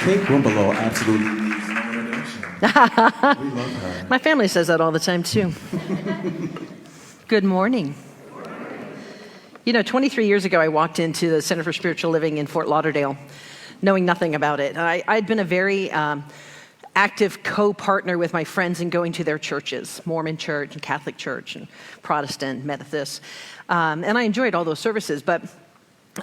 Kate Wimbalow, absolutely. We love her. My family says that all the time, too. Good morning. You know, 23 years ago, I walked into the Center for Spiritual Living in Fort Lauderdale, knowing nothing about it. I'd been a very active co-partner with my friends in going to their churches, Mormon church and Catholic church and Protestant, Methodist. And I enjoyed all those services, but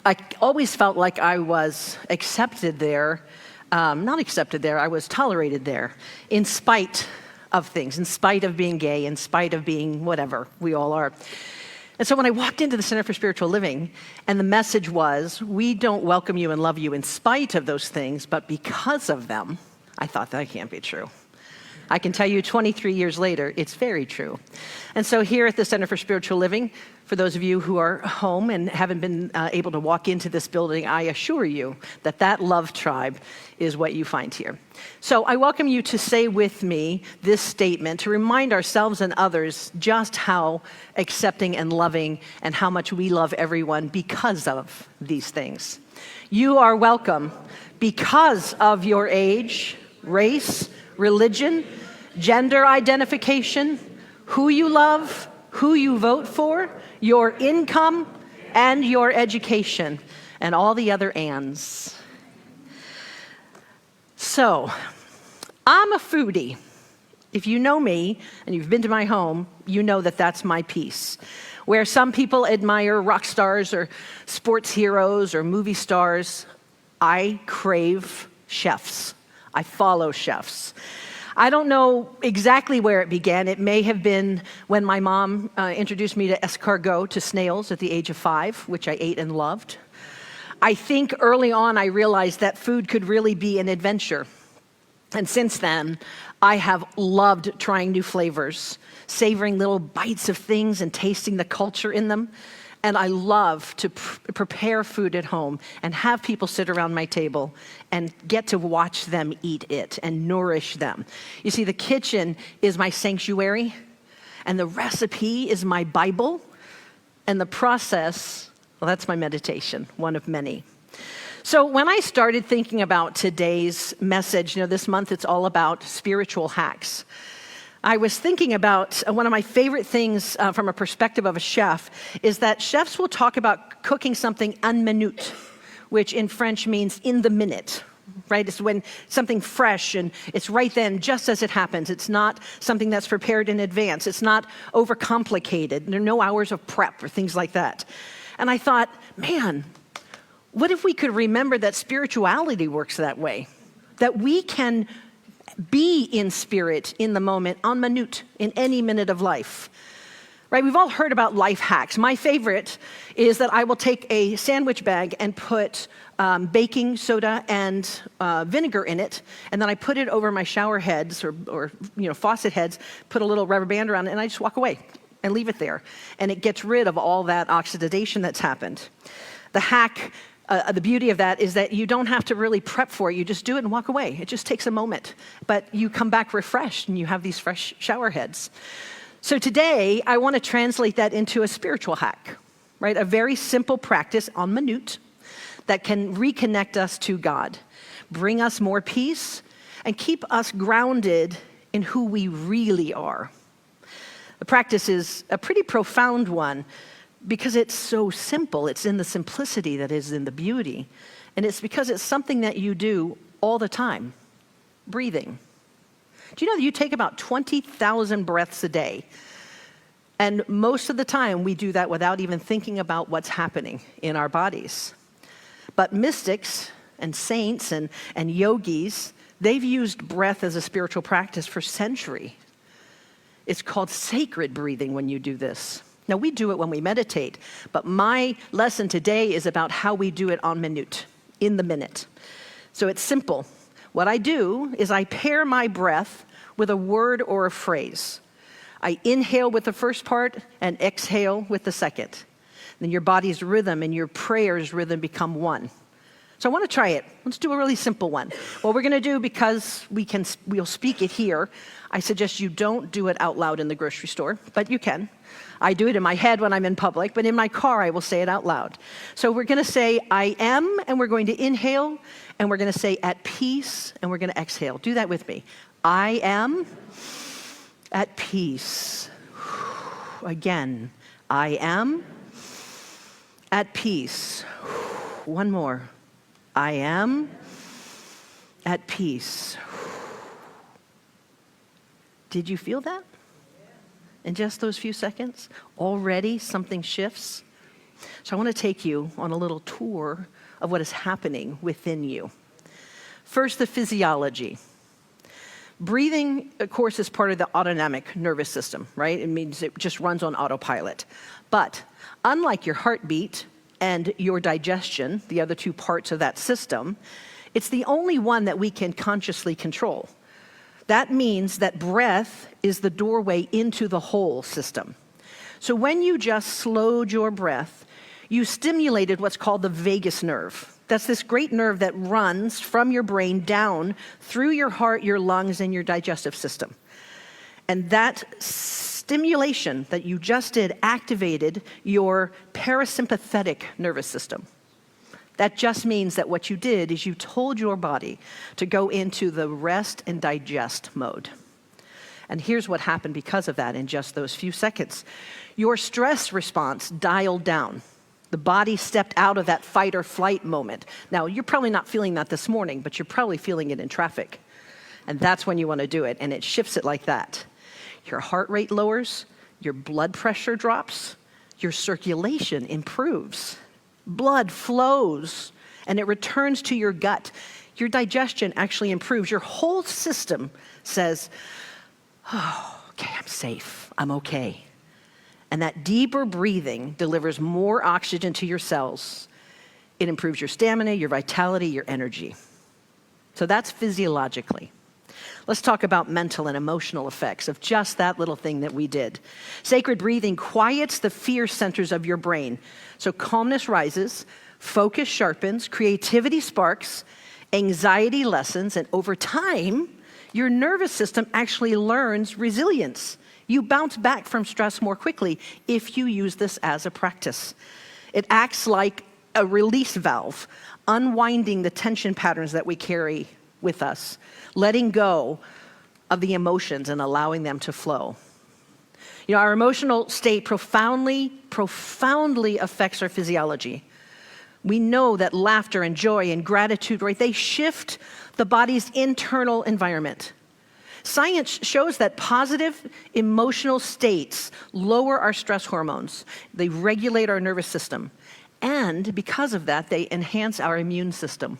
I always felt like I was accepted there. Not accepted there, I was tolerated there, in spite of things, in spite of being gay, in spite of being whatever we all are. And so when I walked into the Center for Spiritual Living, and the message was, we don't welcome you and love you in spite of those things, but because of them, I thought that can't be true. I can tell you 23 years later, it's very true. And so here at the Center for Spiritual Living, for those of you who are home and haven't been able to walk into this building, I assure you that that love tribe is what you find here. So I welcome you to say with me this statement to remind ourselves and others just how accepting and loving and how much we love everyone because of these things. You are welcome because of your age, race, religion, gender identification, who you love, who you vote for, your income, and your education, and all the other ands. So, I'm a foodie. If you know me, and you've been to my home, you know that that's my piece. Where some people admire rock stars or sports heroes or movie stars, I crave chefs. I follow chefs. I don't know exactly where it began. It may have been when my mom introduced me to escargot, to snails, at the age of 5, which I ate and loved. I think early on I realized that food could really be an adventure. And since then, I have loved trying new flavors, savoring little bites of things and tasting the culture in them. And I love to prepare food at home and have people sit around my table and get to watch them eat it and nourish them. You see, the kitchen is my sanctuary, and the recipe is my Bible, and the process, well, that's my meditation, one of many. So when I started thinking about today's message, this month it's all about spiritual hacks. I was thinking about one of my favorite things from a perspective of a chef is that chefs will talk about cooking something en minute, which in French means in the minute, right? It's when something fresh and it's right then, just as it happens. It's not something that's prepared in advance. It's not overcomplicated. There are no hours of prep or things like that. And I thought, man, what if we could remember that spirituality works that way? That we can be in spirit in the moment, en minute, in any minute of life. Right? We've all heard about life hacks. My favorite is that I will take a sandwich bag and put baking soda and vinegar in it, and then I put it over my shower heads or faucet heads, put a little rubber band around it, and I just walk away and leave it there. And it gets rid of all that oxidation that's happened. The hack, the beauty of that is that you don't have to really prep for it. You just do it and walk away. It just takes a moment. But you come back refreshed and you have these fresh shower heads. So today, I want to translate that into a spiritual hack, right? A very simple practice en minute that can reconnect us to God, bring us more peace, and keep us grounded in who we really are. The practice is a pretty profound one, because it's so simple. It's in the simplicity that is in the beauty. And it's because it's something that you do all the time. Breathing. Do you know that you take about 20,000 breaths a day? And most of the time we do that without even thinking about what's happening in our bodies. But mystics and saints and yogis, they've used breath as a spiritual practice for centuries. It's called sacred breathing when you do this. Now, we do it when we meditate, but my lesson today is about how we do it en minute, in the minute. So it's simple. What I do is I pair my breath with a word or a phrase. I inhale with the first part and exhale with the second. Then your body's rhythm and your prayer's rhythm become one. So I want to try it. Let's do a really simple one. What we're going to do, because we'll speak it here, I suggest you don't do it out loud in the grocery store, but you can. I do it in my head when I'm in public, but in my car I will say it out loud. So we're going to say I am, and we're going to inhale, and we're going to say at peace, and we're going to exhale. Do that with me. I am at peace. Again, I am at peace. One more. I am at peace. Did you feel that? In just those few seconds? Already something shifts. So I want to take you on a little tour of what is happening within you. First, the physiology. Breathing, of course, is part of the autonomic nervous system, right? It means it just runs on autopilot. But unlike your heartbeat and your digestion, the other two parts of that system, it's the only one that we can consciously control. That means that breath is the doorway into the whole system. So when you just slowed your breath, you stimulated what's called the vagus nerve. That's this great nerve that runs from your brain down through your heart, your lungs, and your digestive system. And that stimulation that you just did activated your parasympathetic nervous system. That just means that what you did is you told your body to go into the rest and digest mode. And here's what happened because of that in just those few seconds. Your stress response dialed down. The body stepped out of that fight or flight moment. Now, you're probably not feeling that this morning, but you're probably feeling it in traffic. And that's when you want to do it, and it shifts it like that. Your heart rate lowers, your blood pressure drops, your circulation improves. Blood flows, and it returns to your gut. Your digestion actually improves. Your whole system says, oh, okay, I'm safe, I'm okay. And that deeper breathing delivers more oxygen to your cells. It improves your stamina, your vitality, your energy. So that's physiologically. Let's talk about mental and emotional effects of just that little thing that we did. Sacred breathing quiets the fear centers of your brain. So calmness rises, focus sharpens, creativity sparks, anxiety lessens, and over time, your nervous system actually learns resilience. You bounce back from stress more quickly if you use this as a practice. It acts like a release valve, unwinding the tension patterns that we carry with us, letting go of the emotions and allowing them to flow. You know, our emotional state profoundly affects our physiology. We know that laughter and joy and gratitude, right, they shift the body's internal environment. Science shows that positive emotional states lower our stress hormones. They regulate our nervous system. And because of that, they enhance our immune system.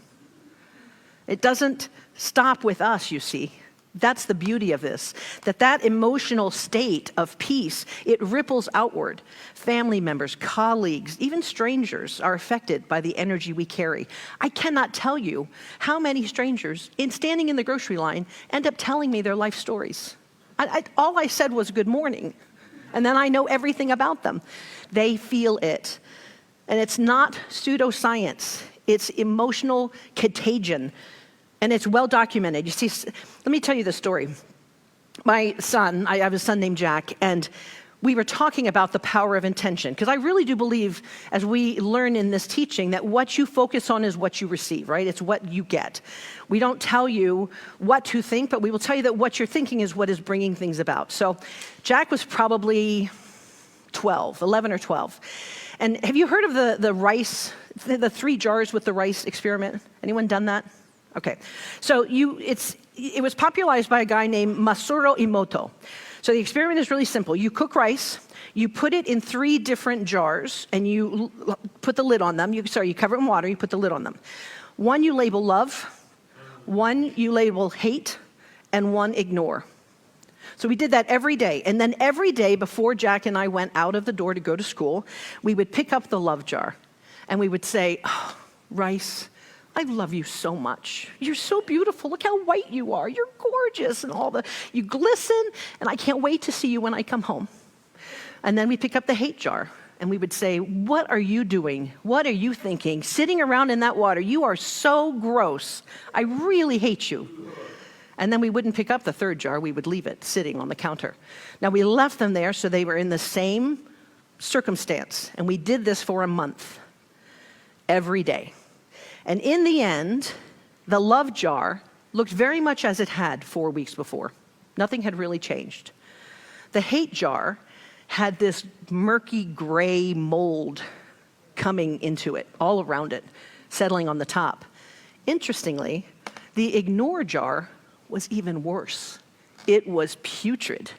It doesn't stop with us, you see. That's the beauty of this, that emotional state of peace, it ripples outward. Family members, colleagues, even strangers are affected by the energy we carry. I cannot tell you how many strangers, standing in the grocery line, end up telling me their life stories. All I said was good morning, and then I know everything about them. They feel it. And it's not pseudoscience. It's emotional contagion. And it's well documented. You see, let me tell you the story. My son, I have a son named Jack, and we were talking about the power of intention. Because I really do believe, as we learn in this teaching, that what you focus on is what you receive, right? It's what you get. We don't tell you what to think, but we will tell you that what you're thinking is what is bringing things about. So Jack was probably 11 or 12. And have you heard of the rice, the 3 jars with the rice experiment? Anyone done that? Okay, so it was popularized by a guy named Masaru Emoto. So the experiment is really simple. You cook rice, you put it in 3 different jars, and you put the lid on them. You cover it in water, you put the lid on them. 1 you label love, 1 you label hate, and 1 ignore. So we did that every day. And then every day before Jack and I went out of the door to go to school, we would pick up the love jar, and we would say, oh, rice, I love you so much. You're so beautiful. Look how white you are. You're gorgeous and you glisten, and I can't wait to see you when I come home. And then we pick up the hate jar, and we would say, what are you doing? What are you thinking? Sitting around in that water, you are so gross. I really hate you. And then we wouldn't pick up the third jar, we would leave it sitting on the counter. Now we left them there so they were in the same circumstance, and we did this for a month, every day. And in the end, the love jar looked very much as it had 4 weeks before. Nothing had really changed. The hate jar had this murky gray mold coming into it, all around it, settling on the top. Interestingly, the ignore jar was even worse. It was putrid.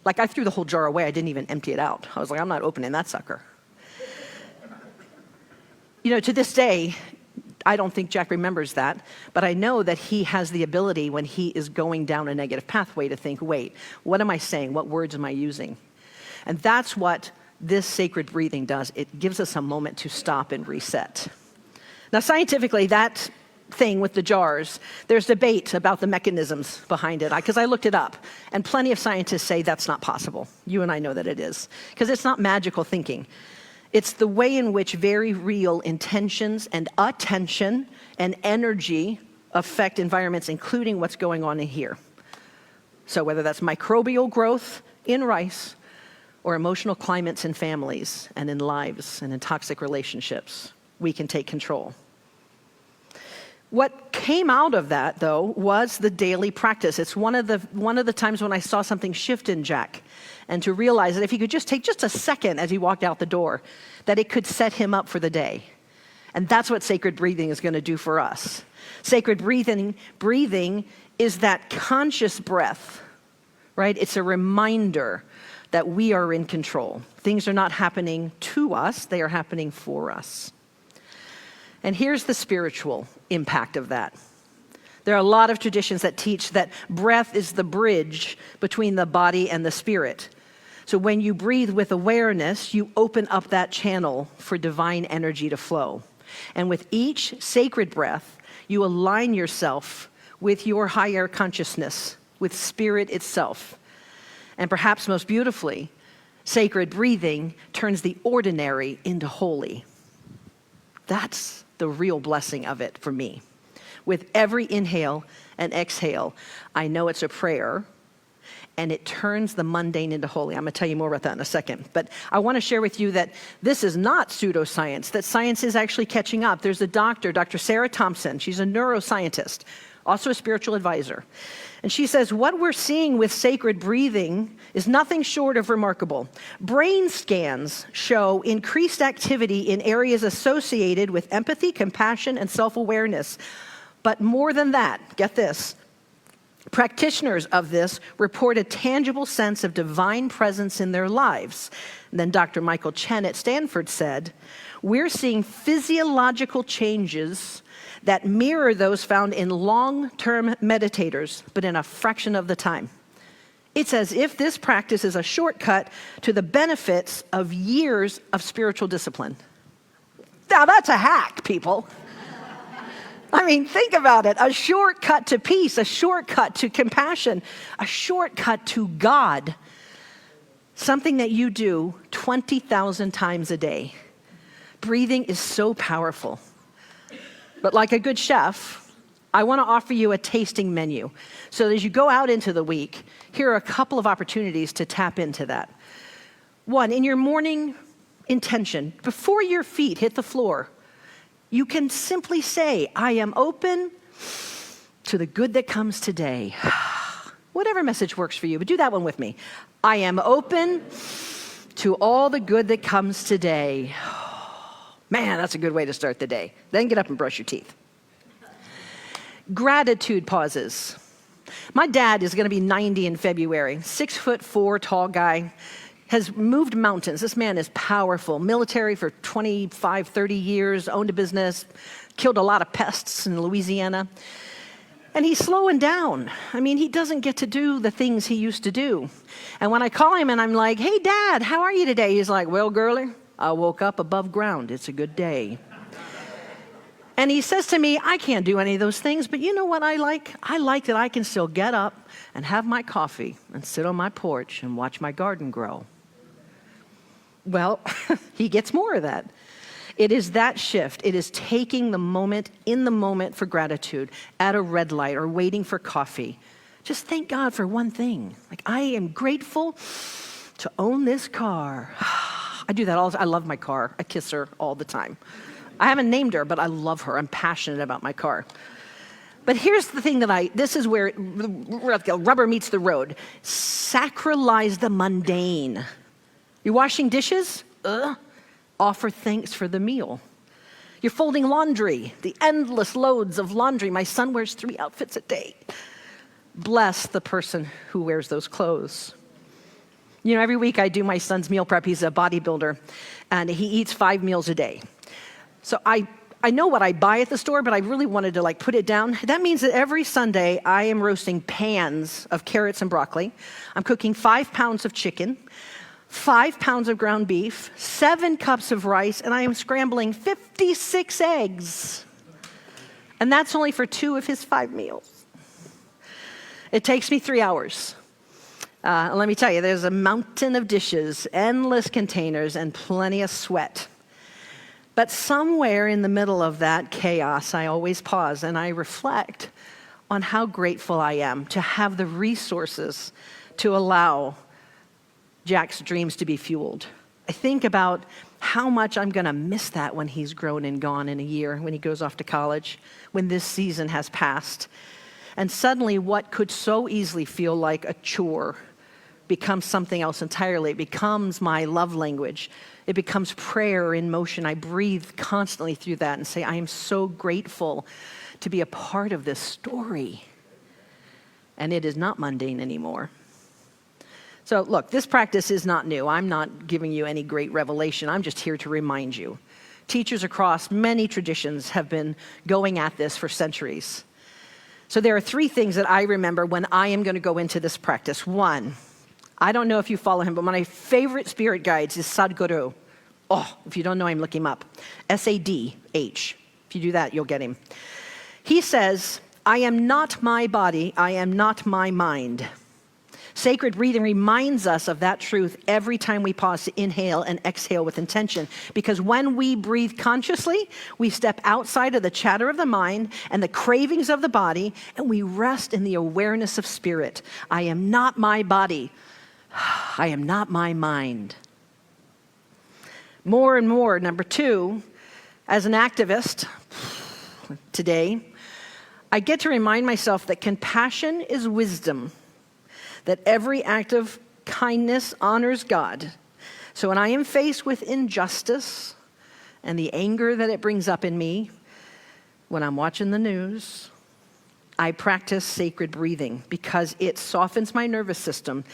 Like, I threw the whole jar away. I didn't even empty it out. I was like, I'm not opening that sucker. You know, to this day, I don't think Jack remembers that, but I know that he has the ability when he is going down a negative pathway to think, wait, what am I saying? What words am I using? And that's what this sacred breathing does. It gives us a moment to stop and reset. Now, scientifically, that thing with the jars, there's debate about the mechanisms behind it, because I looked it up, and plenty of scientists say that's not possible. You and I know that it is, because it's not magical thinking. It's the way in which very real intentions and attention and energy affect environments, including what's going on in here. So whether that's microbial growth in rice or emotional climates in families and in lives and in toxic relationships, we can take control. What came out of that, though, was the daily practice. It's one of the times when I saw something shift in Jack, and to realize that if he could just take just a second as he walked out the door, that it could set him up for the day. And that's what sacred breathing is going to do for us. Sacred breathing is that conscious breath, right? It's a reminder that we are in control. Things are not happening to us, they are happening for us. And here's the spiritual impact of that. There are a lot of traditions that teach that breath is the bridge between the body and the spirit. So when you breathe with awareness, you open up that channel for divine energy to flow. And with each sacred breath, you align yourself with your higher consciousness, with spirit itself. And perhaps most beautifully, sacred breathing turns the ordinary into holy. That's the real blessing of it for me. With every inhale and exhale, I know it's a prayer, and it turns the mundane into holy. I'm going to tell you more about that in a second. But I want to share with you that this is not pseudoscience, that science is actually catching up. There's a doctor, Dr. Sarah Thompson. She's a neuroscientist, also a spiritual advisor. And she says, what we're seeing with sacred breathing is nothing short of remarkable. Brain scans show increased activity in areas associated with empathy, compassion, and self-awareness. But more than that, get this, practitioners of this report a tangible sense of divine presence in their lives. And then Dr. Michael Chen at Stanford said, we're seeing physiological changes that mirror those found in long-term meditators, but in a fraction of the time. It's as if this practice is a shortcut to the benefits of years of spiritual discipline. Now that's a hack, people. I mean, think about it. A shortcut to peace, a shortcut to compassion, a shortcut to God. Something that you do 20,000 times a day. Breathing is so powerful. But like a good chef, I want to offer you a tasting menu. So as you go out into the week, here are a couple of opportunities to tap into that. One, in your morning intention, before your feet hit the floor, you can simply say, I am open to the good that comes today. Whatever message works for you, but do that one with me. I am open to all the good that comes today. Man, that's a good way to start the day. Then get up and brush your teeth. Gratitude pauses. My dad is going to be 90 in February. 6'4" tall guy, has moved mountains. This man is powerful. Military for 25, 30 years, owned a business, killed a lot of pests in Louisiana. And he's slowing down. I mean, he doesn't get to do the things he used to do. And when I call him and I'm like, hey, Dad, how are you today? He's like, well, girlie, I woke up above ground. It's a good day. And he says to me, I can't do any of those things, but you know what I like? I like that I can still get up and have my coffee and sit on my porch and watch my garden grow. Well, he gets more of that. It is that shift. It is taking the moment in the moment for gratitude at a red light or waiting for coffee. Just thank God for one thing. Like, I am grateful to own this car. I do that all the time. I love my car. I kiss her all the time. I haven't named her, but I love her. I'm passionate about my car. But here's the thing this is where rubber meets the road. Sacralize the mundane. You're washing dishes? Offer thanks for the meal. You're folding laundry, the endless loads of laundry. My son wears 3 outfits a day. Bless the person who wears those clothes. You know, every week I do my son's meal prep. He's a bodybuilder, and he eats 5 meals a day. So I know what I buy at the store, but I really wanted to put it down. That means that every Sunday I am roasting pans of carrots and broccoli. I'm cooking 5 pounds of chicken, 5 pounds of ground beef, 7 cups of rice, and I am scrambling 56 eggs. And that's only for 2 of his 5 meals. It takes me 3 hours. Let me tell you, there's a mountain of dishes, endless containers, and plenty of sweat. But somewhere in the middle of that chaos, I always pause and I reflect on how grateful I am to have the resources to allow Jack's dreams to be fueled. I think about how much I'm going to miss that when he's grown and gone in a year, when he goes off to college, when this season has passed. And suddenly what could so easily feel like a chore becomes something else entirely. It becomes my love language. It becomes prayer in motion. I breathe constantly through that and say, I am so grateful to be a part of this story. And it is not mundane anymore. So look, this practice is not new. I'm not giving you any great revelation. I'm just here to remind you. Teachers across many traditions have been going at this for centuries. So there are 3 things that I remember when I am going to go into this practice. 1, I don't know if you follow him, but one of my favorite spirit guides is Sadhguru. Oh, if you don't know him, look him up. S-A-D-H. If you do that, you'll get him. He says, I am not my body, I am not my mind. Sacred breathing reminds us of that truth every time we pause to inhale and exhale with intention. Because when we breathe consciously, we step outside of the chatter of the mind and the cravings of the body, and we rest in the awareness of spirit. I am not my body. I am not my mind. More and more, number 2, as an activist today, I get to remind myself that compassion is wisdom, that every act of kindness honors God. So when I am faced with injustice and the anger that it brings up in me, when I'm watching the news, I practice sacred breathing because it softens my nervous system.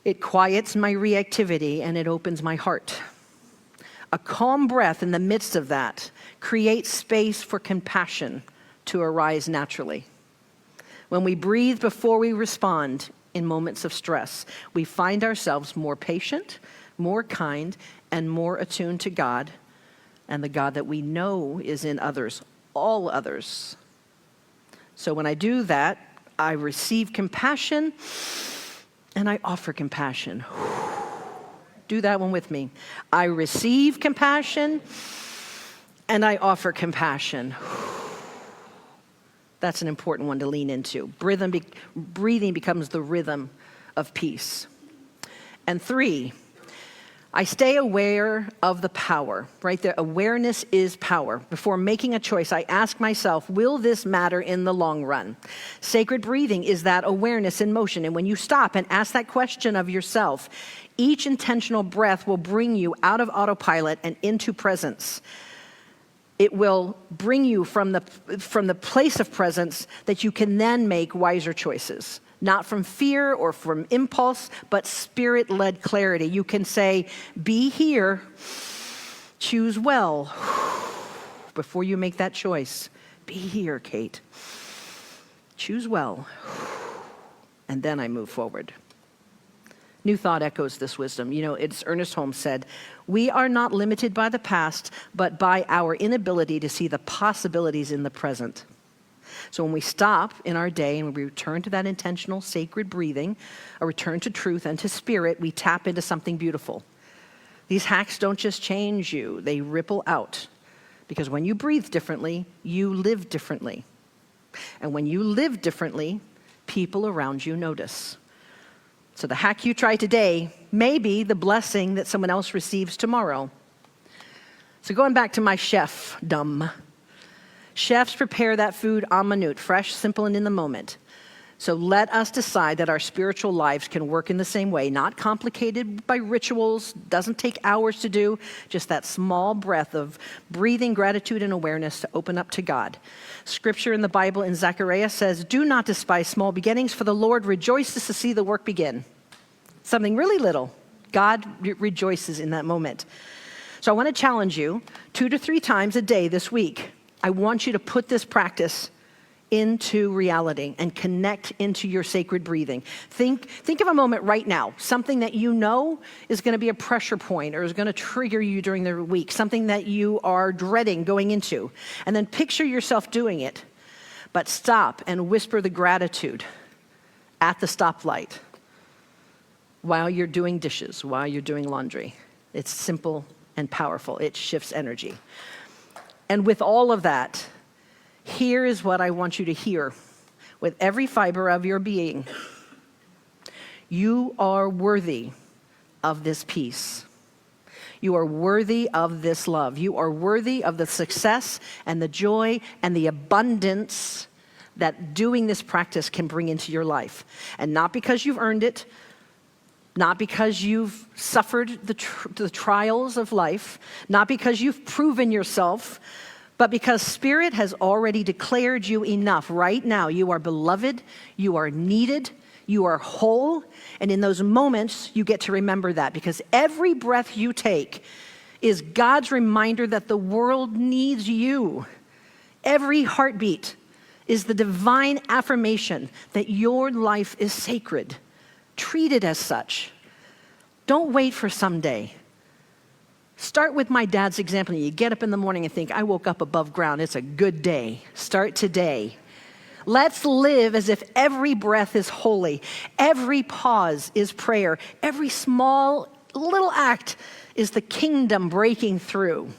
It quiets my reactivity and it opens my heart. A calm breath in the midst of that creates space for compassion to arise naturally. When we breathe before we respond in moments of stress, we find ourselves more patient, more kind, and more attuned to God and the God that we know is in others, all others. So when I do that, I receive compassion and I offer compassion. Do that one with me. I receive compassion and I offer compassion. That's an important one to lean into. Breathing becomes the rhythm of peace. And 3, I stay aware of the power, right? The awareness is power. Before making a choice, I ask myself, will this matter in the long run? Sacred breathing is that awareness in motion. And when you stop and ask that question of yourself, each intentional breath will bring you out of autopilot and into presence. It will bring you from the place of presence that you can then make wiser choices. Not from fear or from impulse, but spirit-led clarity. You can say, be here, choose well. Before you make that choice, be here, Kate. Choose well. And then I move forward. New Thought echoes this wisdom. You know, it's Ernest Holmes said, we are not limited by the past, but by our inability to see the possibilities in the present. So when we stop in our day and we return to that intentional sacred breathing, a return to truth and to spirit, we tap into something beautiful. These hacks don't just change you, they ripple out. Because when you breathe differently, you live differently. And when you live differently, people around you notice. So the hack you try today may be the blessing that someone else receives tomorrow. So going back to my chef-dom. Chefs prepare that food en minute, fresh, simple, and in the moment. So let us decide that our spiritual lives can work in the same way, not complicated by rituals, doesn't take hours to do, just that small breath of breathing gratitude and awareness to open up to God. Scripture in the Bible in Zechariah says, "Do not despise small beginnings, for the Lord rejoices to see the work begin." Something really little. God rejoices in that moment. So I want to challenge you 2 to 3 times a day this week. I want you to put this practice into reality and connect into your sacred breathing. Think of a moment right now, something that you know is going to be a pressure point or is going to trigger you during the week, something that you are dreading going into. And then picture yourself doing it, but stop and whisper the gratitude at the stoplight while you're doing dishes, while you're doing laundry. It's simple and powerful. It shifts energy. And with all of that, here is what I want you to hear with every fiber of your being. You are worthy of this peace. You are worthy of this love. You are worthy of the success and the joy and the abundance that doing this practice can bring into your life. And not because you've earned it, not because you've suffered the trials of life, not because you've proven yourself, but because Spirit has already declared you enough. Right now, you are beloved, you are needed, you are whole, and in those moments, you get to remember that, because every breath you take is God's reminder that the world needs you. Every heartbeat is the divine affirmation that your life is sacred. Treat it as such. Don't wait for someday. Start with my dad's example. You get up in the morning and think, I woke up above ground. It's a good day. Start today. Let's live as if every breath is holy. Every pause is prayer. Every small little act is the kingdom breaking through.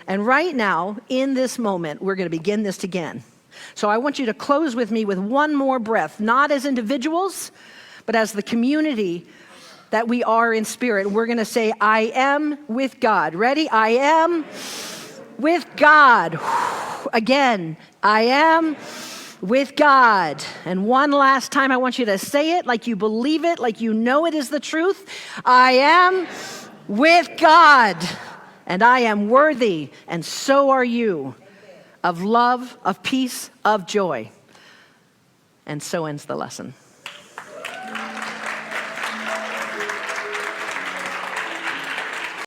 And right now, in this moment, we're going to begin this again. So I want you to close with me with one more breath, not as individuals, but as the community that we are in spirit. We're going to say, I am with God. Ready? I am with God. Again, I am with God. And one last time, I want you to say it like you believe it, like you know it is the truth. I am with God, and I am worthy, and so are you, of love, of peace, of joy. And so ends the lesson.